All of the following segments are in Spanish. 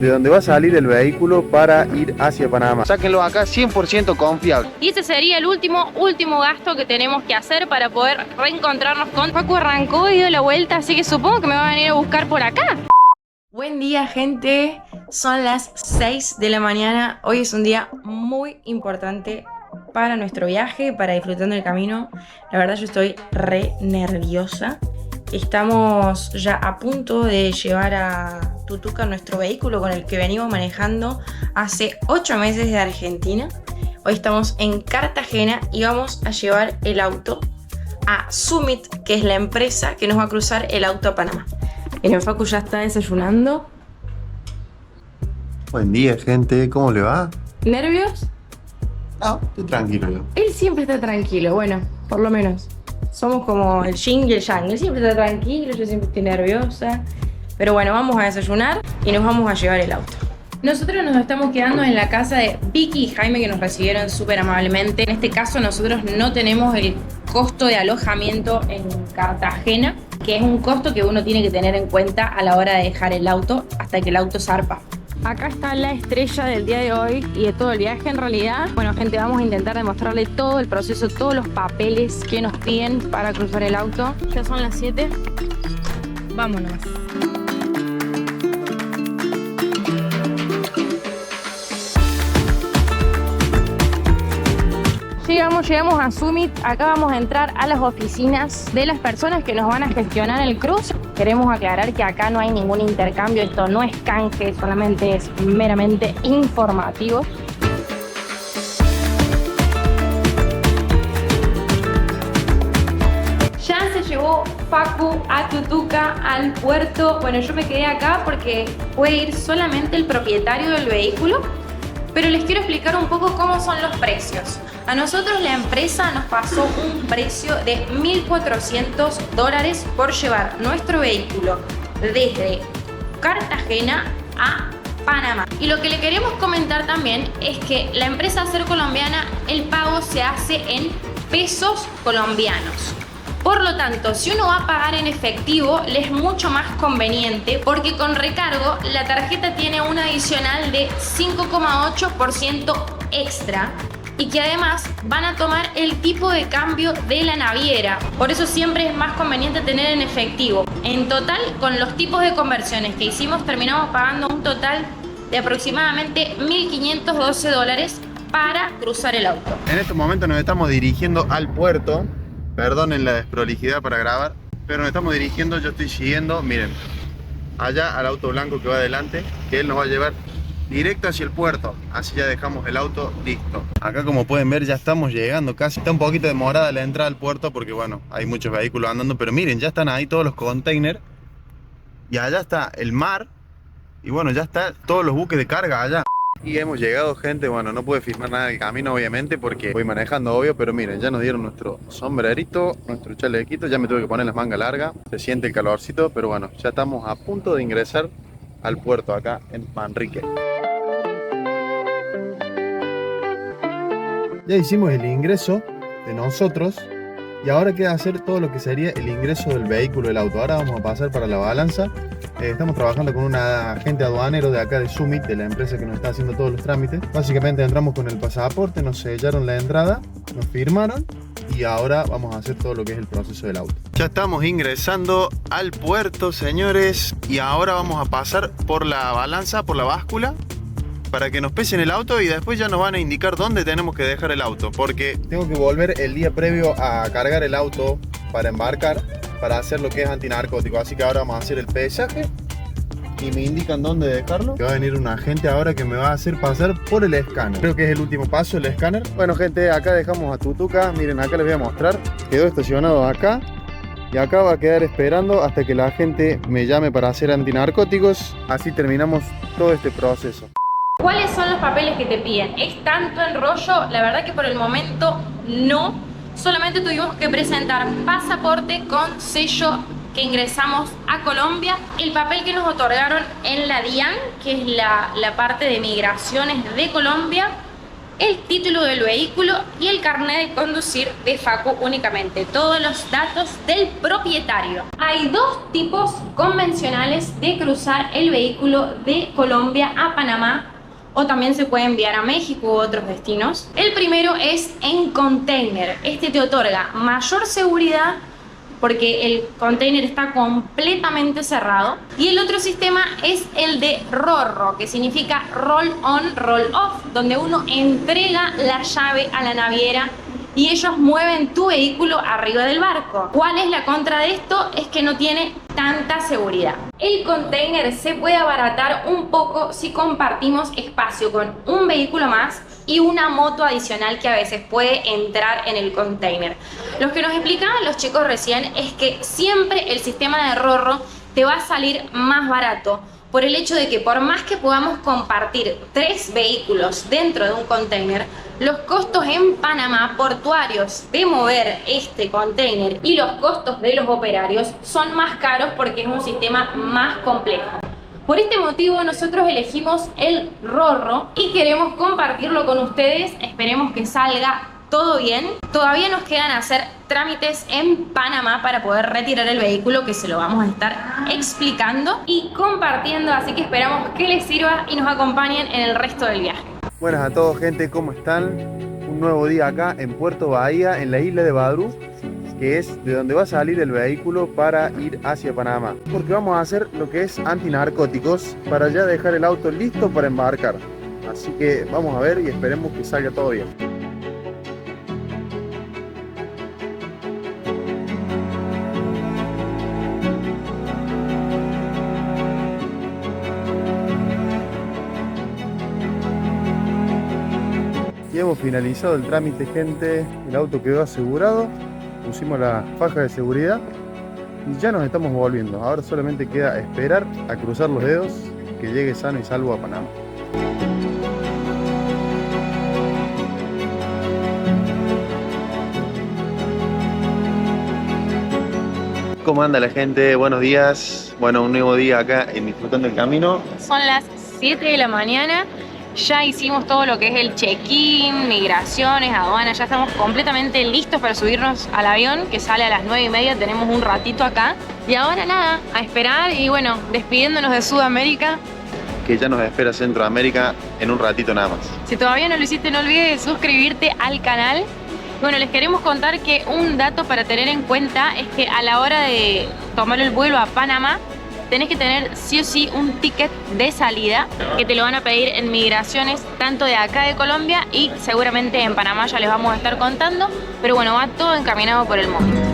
de donde va a salir el vehículo para ir hacia Panamá. Sáquenlo acá, 100% confiable. Y ese sería el último gasto que tenemos que hacer para poder reencontrarnos con Facu. Arrancó y dio la vuelta, así que supongo que me va a venir a buscar por acá. Buen día, gente. Son las 6 de la mañana. Hoy es un día muy importante para nuestro viaje, para disfrutando el camino. La verdad yo estoy re nerviosa. Estamos ya a punto de llevar a Tutuca nuestro vehículo con el que venimos manejando hace 8 meses de Argentina. Hoy estamos en Cartagena y vamos a llevar el auto a Summit, que es la empresa que nos va a cruzar el auto a Panamá. El Facu ya está desayunando. Buen día, gente. ¿Cómo le va? ¿Nervios? No, estoy tranquilo yo. Él siempre está tranquilo, bueno, por lo menos. Somos como el yin y el yang. Él siempre está tranquilo, yo siempre estoy nerviosa. Pero bueno, vamos a desayunar y nos vamos a llevar el auto. Nosotros nos estamos quedando en la casa de Vicky y Jaime, que nos recibieron súper amablemente. En este caso nosotros no tenemos el costo de alojamiento en Cartagena, que es un costo que uno tiene que tener en cuenta a la hora de dejar el auto hasta que el auto zarpa. Acá está la estrella del día de hoy y de todo el viaje en realidad. Bueno, gente, vamos a intentar demostrarle todo el proceso, todos los papeles que nos piden para cruzar el auto. Ya son las 7. Vámonos. Llegamos a Summit. Acá vamos a entrar a las oficinas de las personas que nos van a gestionar el cruce. Queremos aclarar que acá no hay ningún intercambio, esto no es canje, solamente es meramente informativo. Ya se llevó Facu a Tutuca al puerto. Bueno, yo me quedé acá porque puede ir solamente el propietario del vehículo, pero les quiero explicar un poco cómo son los precios. A nosotros la empresa nos pasó un precio de $1.400 por llevar nuestro vehículo desde Cartagena a Panamá. Y lo que le queremos comentar también es que la empresa Ser Colombiana, el pago se hace en pesos colombianos. Por lo tanto, si uno va a pagar en efectivo, le es mucho más conveniente porque con recargo la tarjeta tiene un adicional de 5,8% extra y que además van a tomar el tipo de cambio de la naviera. Por eso siempre es más conveniente tener en efectivo. En total, con los tipos de conversiones que hicimos, terminamos pagando un total de aproximadamente $1.512 para cruzar el auto. En este momento nos estamos dirigiendo al puerto. Perdonen la desprolijidad para grabar, pero nos estamos dirigiendo, yo estoy siguiendo, miren, allá al auto blanco que va adelante, que él nos va a llevar directo hacia el puerto, así ya dejamos el auto listo. Acá, como pueden ver, ya estamos llegando casi. Está un poquito demorada la entrada al puerto porque bueno, hay muchos vehículos andando, pero miren, ya están ahí todos los containers y allá está el mar y bueno, ya están todos los buques de carga allá. Y hemos llegado, gente. Bueno, no pude filmar nada del camino obviamente porque voy manejando, obvio, pero miren, ya nos dieron nuestro sombrerito, nuestro chalequito. Ya me tuve que poner las mangas largas, se siente el calorcito, pero bueno, ya estamos a punto de ingresar al puerto acá en Manrique. Ya hicimos el ingreso de nosotros y ahora queda hacer todo lo que sería el ingreso del vehículo, del auto. Ahora vamos a pasar para la balanza. Estamos trabajando con un agente aduanero de acá de Summit, de la empresa que nos está haciendo todos los trámites. Básicamente entramos con el pasaporte, nos sellaron la entrada, nos firmaron y ahora vamos a hacer todo lo que es el proceso del auto. Ya estamos ingresando al puerto, señores, y ahora vamos a pasar por la balanza, por la báscula, para que nos pesen el auto y después ya nos van a indicar dónde tenemos que dejar el auto, porque tengo que volver el día previo a cargar el auto para embarcar, para hacer lo que es antinarcótico. Así que ahora vamos a hacer el pesaje y me indican dónde dejarlo. Va a venir un agente ahora que me va a hacer pasar por el escáner. Creo que es el último paso, el escáner. Bueno, gente, acá dejamos a Tutuca. Miren, acá les voy a mostrar. Quedó estacionado acá y acá va a quedar esperando hasta que la gente me llame para hacer antinarcóticos. Así terminamos todo este proceso. ¿Cuáles son los papeles que te piden? ¿Es tanto enrollo? La verdad que por el momento no. Solamente tuvimos que presentar pasaporte con sello que ingresamos a Colombia, el papel que nos otorgaron en la DIAN, que es la parte de migraciones de Colombia, el título del vehículo y el carnet de conducir de Facu únicamente. Todos los datos del propietario. Hay dos tipos convencionales de cruzar el vehículo de Colombia a Panamá, o también se puede enviar a México u otros destinos. El primero es en container. Este te otorga mayor seguridad porque el container está completamente cerrado. Y el otro sistema es el de RoRo, que significa roll on, roll off, donde uno entrega la llave a la naviera y ellos mueven tu vehículo arriba del barco. ¿Cuál es la contra de esto? Es que no tiene tanta seguridad. El container se puede abaratar un poco si compartimos espacio con un vehículo más y una moto adicional que a veces puede entrar en el container. Lo que nos explicaban los chicos recién es que siempre el sistema de RoRo te va a salir más barato, por el hecho de que por más que podamos compartir 3 vehículos dentro de un container, los costos en Panamá portuarios de mover este container y los costos de los operarios son más caros porque es un sistema más complejo. Por este motivo nosotros elegimos el RoRo y queremos compartirlo con ustedes. Esperemos que salga todo bien. Todavía nos quedan hacer trámites en Panamá para poder retirar el vehículo, que se lo vamos a estar explicando y compartiendo, así que esperamos que les sirva y nos acompañen en el resto del viaje. Buenas a todos, gente, ¿cómo están? Un nuevo día acá en Puerto Bahía, en la isla de Badrú, que es de donde va a salir el vehículo para ir hacia Panamá. Porque vamos a hacer lo que es antinarcóticos para ya dejar el auto listo para embarcar. Así que vamos a ver y esperemos que salga todo bien. Y hemos finalizado el trámite, gente. El auto quedó asegurado, pusimos la faja de seguridad y ya nos estamos volviendo. Ahora solamente queda esperar a cruzar los dedos que llegue sano y salvo a Panamá. ¿Cómo anda la gente? Buenos días. Bueno, un nuevo día acá en Disfrutando el Camino. Son las 7 de la mañana. Ya hicimos todo lo que es el check-in, migraciones, aduana. Ya estamos completamente listos para subirnos al avión que sale a las 9:30. Tenemos un ratito acá. Y ahora nada, a esperar y bueno, despidiéndonos de Sudamérica. Que ya nos espera Centroamérica en un ratito nada más. Si todavía no lo hiciste, no olvides de suscribirte al canal. Bueno, les queremos contar que un dato para tener en cuenta es que a la hora de tomar el vuelo a Panamá, tenés que tener sí o sí un ticket de salida que te lo van a pedir en migraciones, tanto de acá de Colombia y seguramente en Panamá, ya les vamos a estar contando. Pero bueno, va todo encaminado por el momento.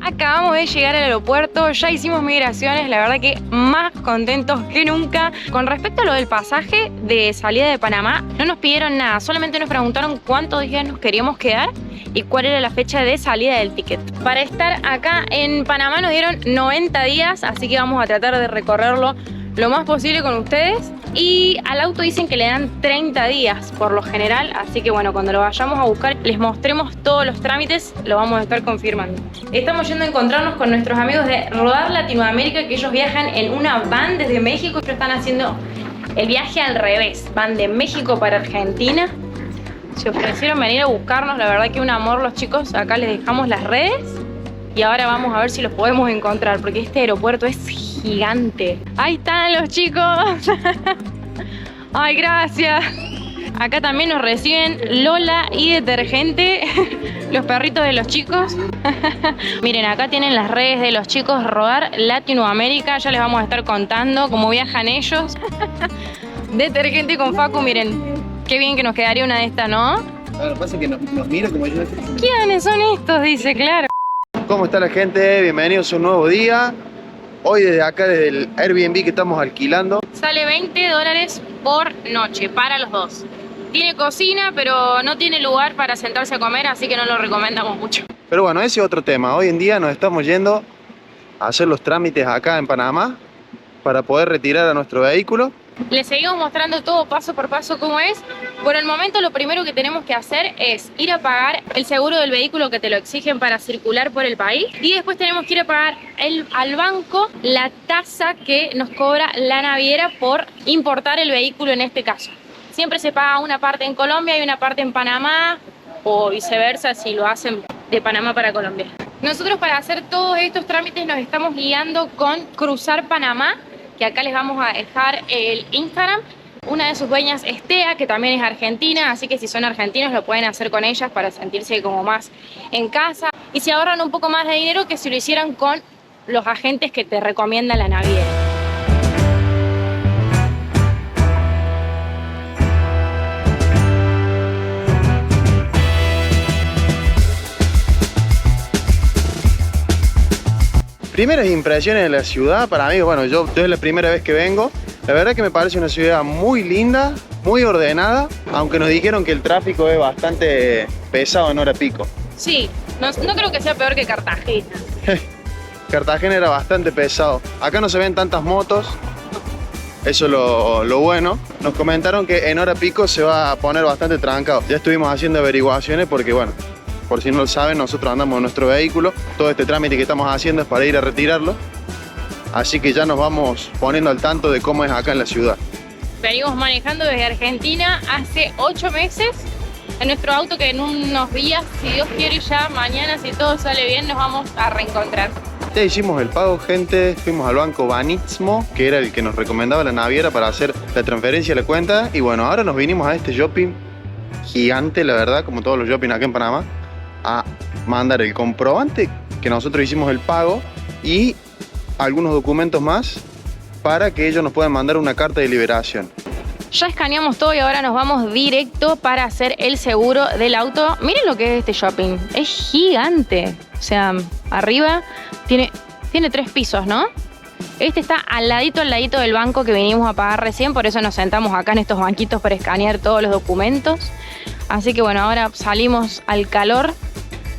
Acabamos de llegar al aeropuerto, ya hicimos migraciones, la verdad que más contentos que nunca. Con respecto a lo del pasaje de salida de Panamá, no nos pidieron nada, solamente nos preguntaron cuántos días nos queríamos quedar y cuál era la fecha de salida del ticket. Para estar acá en Panamá nos dieron 90 días, así que vamos a tratar de recorrerlo lo más posible con ustedes. Y al auto dicen que le dan 30 días por lo general, así que bueno, cuando lo vayamos a buscar les mostremos todos los trámites, lo vamos a estar confirmando. Estamos yendo a encontrarnos con nuestros amigos de Rodar Latinoamérica, que ellos viajan en una van desde México. Ellos están haciendo el viaje al revés, van de México para Argentina. Se ofrecieron venir a buscarnos, la verdad que un amor los chicos. Acá les dejamos las redes y ahora vamos a ver si los podemos encontrar, porque este aeropuerto es gigante. Ahí están los chicos. Ay, gracias. Acá también nos reciben Lola y Detergente, los perritos de los chicos. Miren, acá tienen las redes de los chicos Rodar Latinoamérica. Ya les vamos a estar contando cómo viajan ellos. Detergente con Facu, miren, qué bien que nos quedaría una de estas, ¿no? Claro, pasa que nos mira como yo. ¿Quiénes son estos? Dice, claro. ¿Cómo está la gente? Bienvenidos a un nuevo día. Hoy desde acá, desde el Airbnb que estamos alquilando. Sale $20 por noche para los dos. Tiene cocina, pero no tiene lugar para sentarse a comer, así que no lo recomendamos mucho. Pero bueno, ese es otro tema. Hoy en día nos estamos yendo hacer los trámites acá en Panamá para poder retirar a nuestro vehículo. Les seguimos mostrando todo paso por paso cómo es. Por el momento lo primero que tenemos que hacer es ir a pagar el seguro del vehículo que te lo exigen para circular por el país. Y después tenemos que ir a pagar al banco la tasa que nos cobra la naviera por importar el vehículo en este caso. Siempre se paga una parte en Colombia y una parte en Panamá, o viceversa si lo hacen de Panamá para Colombia. Nosotros para hacer todos estos trámites nos estamos guiando con Cruzar Panamá, que acá les vamos a dejar el Instagram. Una de sus dueñas es Tea, que también es argentina, así que si son argentinos lo pueden hacer con ellas para sentirse como más en casa. Y se ahorran un poco más de dinero que si lo hicieran con los agentes que te recomienda la naviera. Primeras impresiones de la ciudad, para mí, bueno, yo es la primera vez que vengo. La verdad que me parece una ciudad muy linda, muy ordenada, aunque nos dijeron que el tráfico es bastante pesado en hora pico. Sí, no creo que sea peor que Cartagena. Cartagena era bastante pesado. Acá no se ven tantas motos, eso es lo bueno. Nos comentaron que en hora pico se va a poner bastante trancado. Ya estuvimos haciendo averiguaciones porque, bueno, por si no lo saben, nosotros andamos en nuestro vehículo. Todo este trámite que estamos haciendo es para ir a retirarlo. Así que ya nos vamos poniendo al tanto de cómo es acá en la ciudad. Venimos manejando desde Argentina hace 8 meses en nuestro auto, que en unos días, si Dios quiere, ya mañana, si todo sale bien, nos vamos a reencontrar. Ya hicimos el pago, gente. Fuimos al banco Banistmo, que era el que nos recomendaba la naviera para hacer la transferencia de la cuenta. Y bueno, ahora nos vinimos a este shopping gigante, la verdad, como todos los shopping acá en Panamá, a mandar el comprobante que nosotros hicimos el pago y algunos documentos más para que ellos nos puedan mandar una carta de liberación. Ya escaneamos todo y ahora nos vamos directo para hacer el seguro del auto. Miren lo que es este shopping, es gigante. O sea, arriba tiene 3 pisos, ¿no? Este está al ladito del banco que vinimos a pagar recién, por eso nos sentamos acá en estos banquitos para escanear todos los documentos. Así que bueno, ahora salimos al calor,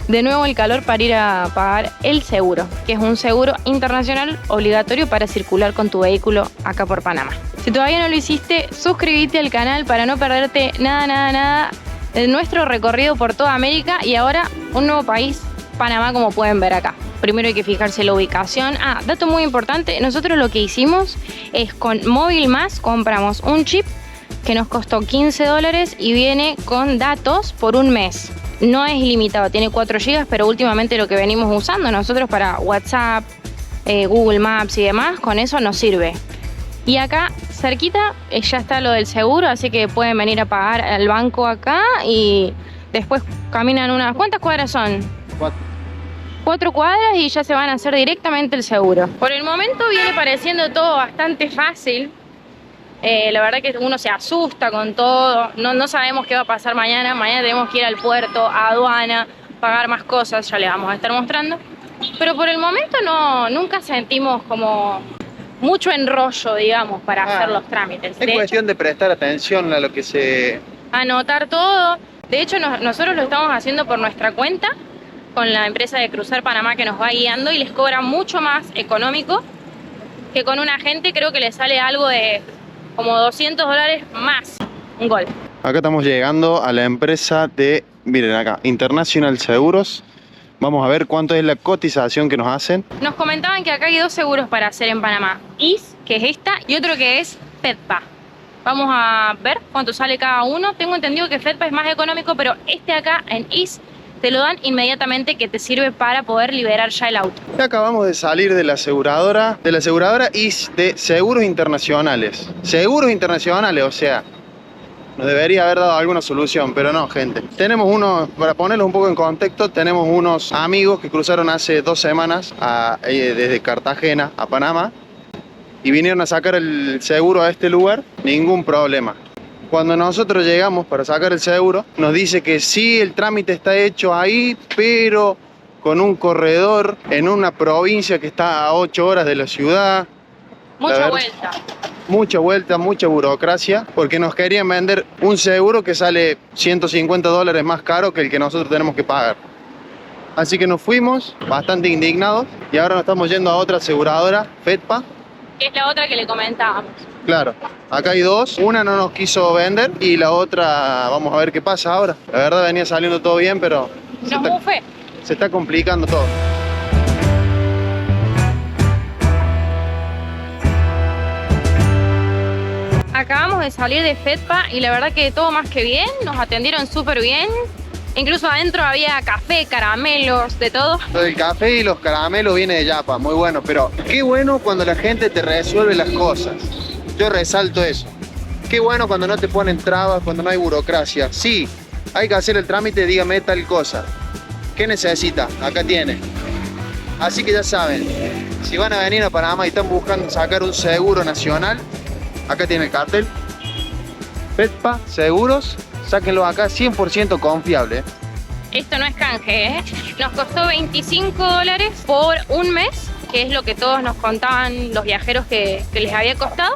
de nuevo el calor, para ir a pagar el seguro, que es un seguro internacional obligatorio para circular con tu vehículo acá por Panamá. Si todavía no lo hiciste, suscríbete al canal para no perderte nada de nuestro recorrido por toda América y ahora un nuevo país, Panamá, como pueden ver acá. Primero hay que fijarse la ubicación. Dato muy importante, nosotros lo que hicimos es con Móvil Más compramos un chip que nos costó $15 y viene con datos por un mes. No es ilimitado, tiene 4 GB, pero últimamente lo que venimos usando nosotros para WhatsApp, Google Maps y demás, con eso nos sirve. Y acá cerquita ya está lo del seguro, así que pueden venir a pagar al banco acá y después caminan unas... ¿Cuántas cuadras son? 4 cuadras y ya se van a hacer directamente el seguro. Por el momento viene pareciendo todo bastante fácil. La verdad que uno se asusta con todo, no sabemos qué va a pasar mañana. Mañana tenemos que ir al puerto, a aduana, pagar más cosas, ya le vamos a estar mostrando. Pero por el momento nunca sentimos como mucho enrollo, digamos, para hacer los trámites. Es cuestión de prestar atención a lo que se... Anotar todo. De hecho, nosotros lo estamos haciendo por nuestra cuenta, con la empresa de Cruzar Panamá que nos va guiando y les cobra mucho más económico que con un agente. Creo que le sale algo de como $200 más un gol. Acá estamos llegando a la empresa de, miren acá, International Seguros. Vamos a ver cuánto es la cotización que nos hacen. Nos comentaban que acá hay 2 seguros para hacer en Panamá. IS, que es esta, y otro que es FEDPA. Vamos a ver cuánto sale cada uno. Tengo entendido que FEDPA es más económico, pero este acá en IS te lo dan inmediatamente, que te sirve para poder liberar ya el auto. Ya acabamos de salir de la aseguradora IS de Seguros Internacionales. Seguros Internacionales, o sea, nos debería haber dado alguna solución, pero no, gente. Tenemos para ponerlos un poco en contexto, tenemos unos amigos que cruzaron hace 2 semanas desde Cartagena a Panamá y vinieron a sacar el seguro a este lugar, ningún problema. Cuando nosotros llegamos para sacar el seguro, nos dice que sí, el trámite está hecho ahí, pero con un corredor en una provincia que está a 8 horas de la ciudad. Mucha vuelta. Mucha vuelta, mucha burocracia, porque nos querían vender un seguro que sale $150 más caro que el que nosotros tenemos que pagar. Así que nos fuimos bastante indignados y ahora nos estamos yendo a otra aseguradora, Fedpa. Que es la otra que le comentábamos. Claro, acá hay dos. Una no nos quiso vender y la otra vamos a ver qué pasa ahora. La verdad venía saliendo todo bien, pero se está complicando todo. Acabamos de salir de Fedpa y la verdad que todo más que bien, nos atendieron súper bien. Incluso adentro había café, caramelos, de todo. El café y los caramelos viene de Yapa, muy bueno, pero qué bueno cuando la gente te resuelve las cosas. Yo resalto eso. Qué bueno cuando no te ponen trabas, cuando no hay burocracia. Sí, hay que hacer el trámite, dígame tal cosa. ¿Qué necesita? Acá tiene. Así que ya saben, si van a venir a Panamá y están buscando sacar un seguro nacional, acá tiene el cartel. Fedpa, seguros, sáquenlo acá, 100% confiable. Esto no es canje, ¿eh? Nos costó $25 por un mes, que es lo que todos nos contaban los viajeros que les había costado.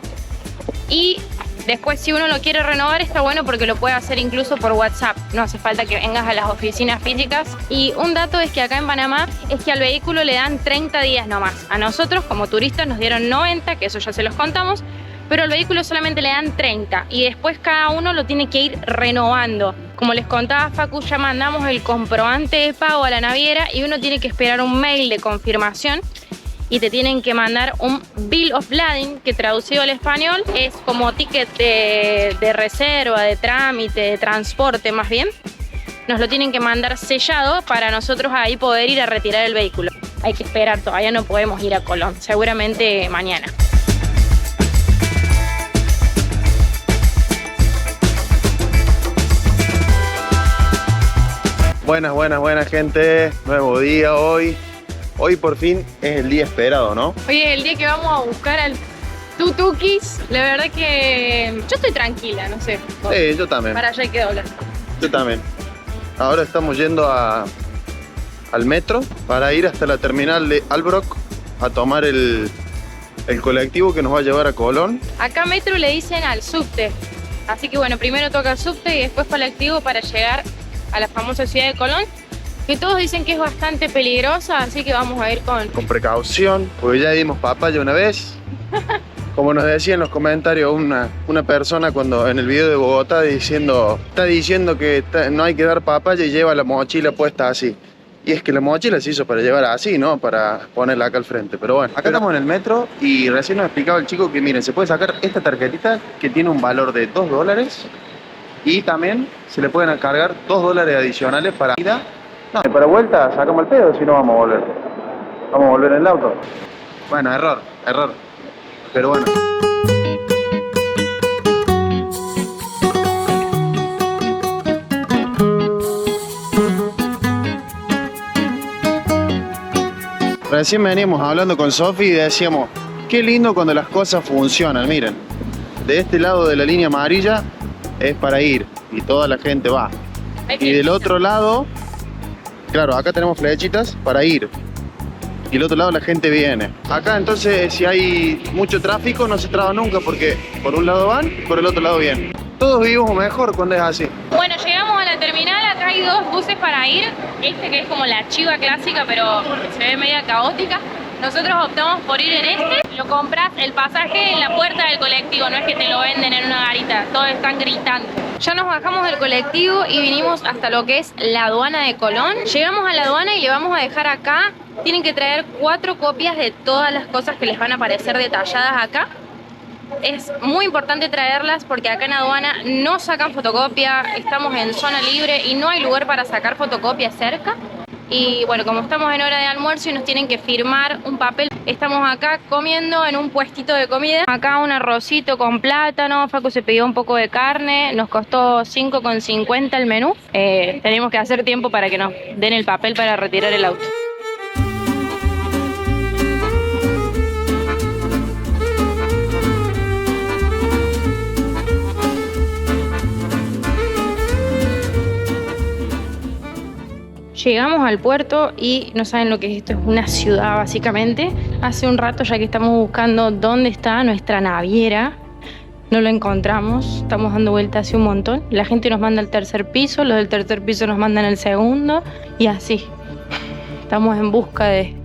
Y después, si uno lo quiere renovar, está bueno porque lo puede hacer incluso por WhatsApp. No hace falta que vengas a las oficinas físicas. Y un dato es que acá en Panamá es que al vehículo le dan 30 días nomás. A nosotros, como turistas, nos dieron 90, que eso ya se los contamos. Pero al vehículo solamente le dan 30 y después cada uno lo tiene que ir renovando. Como les contaba Facu, ya mandamos el comprobante de pago a la naviera y uno tiene que esperar un mail de confirmación y te tienen que mandar un Bill of Lading, que traducido al español es como ticket de reserva, de trámite, de transporte más bien. Nos lo tienen que mandar sellado para nosotros ahí poder ir a retirar el vehículo. Hay que esperar, todavía no podemos ir a Colón, seguramente mañana. Buenas gente, nuevo día hoy. Hoy por fin es el día esperado, ¿no? Hoy es el día que vamos a buscar al Tutukis. La verdad que yo estoy tranquila, no sé. Sí, yo también. Para allá hay que doblar. Yo también. Ahora estamos yendo al metro para ir hasta la terminal de Albrook a tomar el colectivo que nos va a llevar a Colón. Acá metro le dicen al subte. Así que bueno, primero toca el subte y después colectivo para llegar a la famosa ciudad de Colón, que todos dicen que es bastante peligrosa, así que vamos a ir con precaución, porque ya dimos papaya una vez. Como nos decía en los comentarios una persona cuando en el video de Bogotá está diciendo que no hay que dar papaya y lleva la mochila puesta así. Y es que la mochila se hizo para llevar así, ¿no? Para ponerla acá al frente. Pero bueno, acá estamos en el metro y recién nos explicaba el chico que miren, se puede sacar esta tarjetita que tiene un valor de $2. Y también se le pueden cargar $2 adicionales para ida. No, para vuelta sacamos el pedo, si no vamos a volver. Vamos a volver en el auto. Bueno, error. Pero bueno. Recién veníamos hablando con Sofi y decíamos, qué lindo cuando las cosas funcionan. Miren, de este lado de la línea amarilla es para ir y toda la gente va. Y del otro lado, claro, acá tenemos flechitas para ir y del otro lado la gente viene. Acá entonces si hay mucho tráfico no se traba nunca porque por un lado van y por el otro lado vienen. Todos vivimos mejor cuando es así. Bueno, llegamos a la terminal, acá hay dos buses para ir. Este que es como la chiva clásica pero se ve media caótica. Nosotros optamos por ir en este. Lo compras el pasaje en la puerta del colectivo, no es que te lo venden en una garita, todos están gritando. Ya nos bajamos del colectivo y vinimos hasta lo que es la aduana de Colón. Llegamos a la aduana y le vamos a dejar acá. Tienen que traer 4 copias de todas las cosas que les van a aparecer detalladas acá. Es muy importante traerlas porque acá en aduana no sacan fotocopia, estamos en zona libre y no hay lugar para sacar fotocopia cerca. Y bueno, como estamos en hora de almuerzo y nos tienen que firmar un papel, estamos acá comiendo en un puestito de comida. Acá un arrocito con plátano, Facu se pidió un poco de carne, nos costó $5,50 el menú. Tenemos que hacer tiempo para que nos den el papel para retirar el auto. Llegamos al puerto y no saben lo que es esto, es una ciudad básicamente. Hace un rato ya que estamos buscando dónde está nuestra naviera, no lo encontramos, estamos dando vueltas hace un montón. La gente nos manda al tercer piso, los del tercer piso nos mandan al segundo y así. Estamos en busca de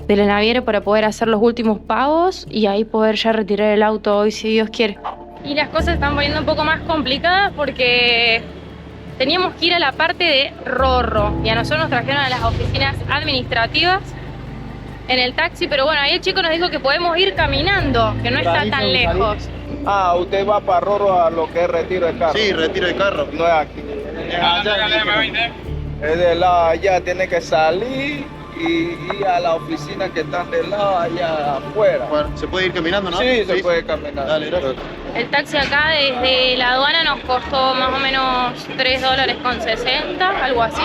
la naviera para poder hacer los últimos pagos y ahí poder ya retirar el auto hoy si Dios quiere. Y las cosas están poniendo un poco más complicadas porque teníamos que ir a la parte de Rorro y a nosotros nos trajeron a las oficinas administrativas en el taxi, pero bueno, ahí el chico nos dijo que podemos ir caminando, que no está tan lejos. Ah, usted va para Rorro a lo que es retiro de carro. Sí, retiro de carro. No es aquí. Es de lado allá, tiene que salir y ir a la oficina que están de lado allá afuera. Bueno, se puede ir caminando, ¿no? Sí, se puede caminar. Dale, gracias. El taxi acá desde la aduana nos costó más o menos $3.60, algo así.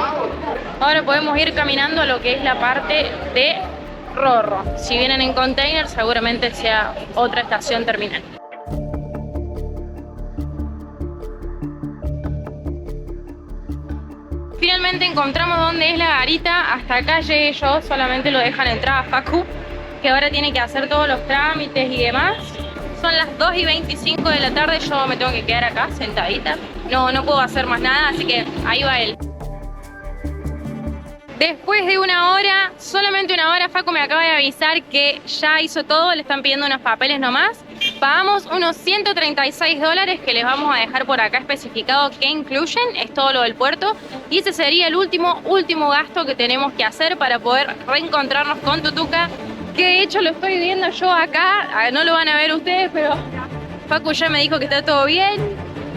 Ahora podemos ir caminando a lo que es la parte de Rorro. Si vienen en container, seguramente sea otra estación terminal. Finalmente encontramos dónde es la garita. Hasta acá llegué yo, solamente lo dejan entrar a Facu, que ahora tiene que hacer todos los trámites y demás. Son las 2:25 de la tarde, yo me tengo que quedar acá sentadita. No puedo hacer más nada, así que ahí va él. Después de una hora, solamente una hora, Facu me acaba de avisar que ya hizo todo, le están pidiendo unos papeles nomás. Pagamos unos $136 que les vamos a dejar por acá especificado que incluyen, es todo lo del puerto. Y ese sería el último gasto que tenemos que hacer para poder reencontrarnos con Tutuca, que de hecho lo estoy viendo yo acá, no lo van a ver ustedes, pero Facu ya me dijo que está todo bien,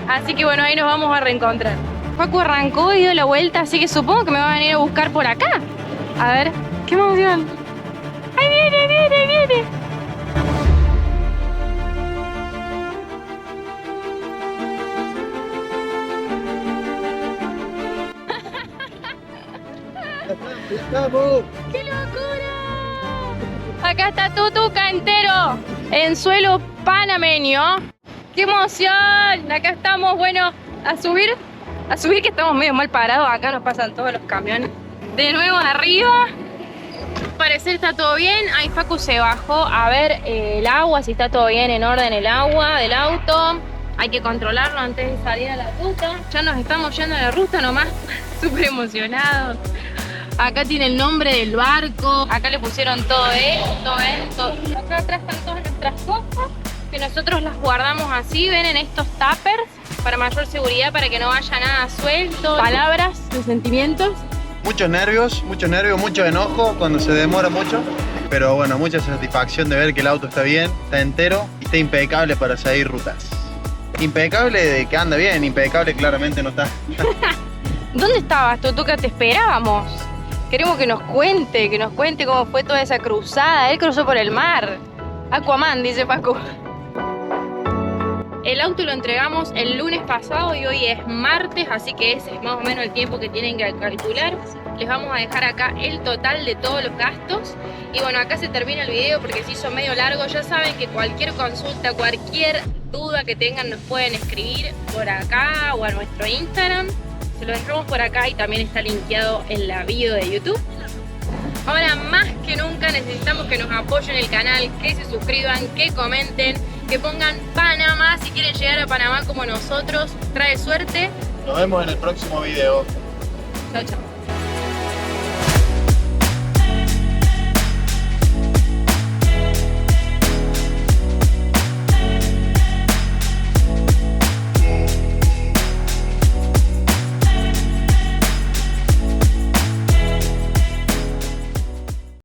así que bueno, ahí nos vamos a reencontrar. Facu arrancó y dio la vuelta, así que supongo que me va a venir a buscar por acá. A ver, qué emoción. ¡Ahí viene, viene, viene! ¡Qué locura! Acá está Tutuca entero, en suelo panameño. ¡Qué emoción! Acá estamos, bueno, a subir que estamos medio mal parados. Acá nos pasan todos los camiones. De nuevo arriba. Al parecer está todo bien. Ahí Facu se bajó a ver el agua, si está todo bien, en orden el agua del auto. Hay que controlarlo antes de salir a la ruta. Ya nos estamos yendo a la ruta nomás. Súper emocionados. Acá tiene el nombre del barco. Acá le pusieron todo esto. Acá atrás están todas nuestras cosas, que nosotros las guardamos así, ven, en estos tuppers para mayor seguridad, para que no vaya nada suelto. Palabras, tus sentimientos. Muchos nervios, mucho enojo cuando se demora mucho. Pero bueno, mucha satisfacción de ver que el auto está bien, está entero y está impecable para seguir rutas. Impecable de que anda bien, impecable claramente no está. ¿Dónde estabas, Tutuca? Te esperábamos. Queremos que nos cuente cómo fue toda esa cruzada. Él cruzó por el mar. Aquaman, dice Paco. El auto lo entregamos el lunes pasado y hoy es martes, así que ese es más o menos el tiempo que tienen que calcular. Les vamos a dejar acá el total de todos los gastos. Y bueno, acá se termina el video porque se hizo medio largo. Ya saben que cualquier consulta, cualquier duda que tengan nos pueden escribir por acá o a nuestro Instagram. Se lo dejamos por acá y también está linkeado en la bio de YouTube. Ahora más que nunca necesitamos que nos apoyen el canal, que se suscriban, que comenten, que pongan Panamá si quieren llegar a Panamá como nosotros. Trae suerte. Nos vemos en el próximo video. Chao, chao.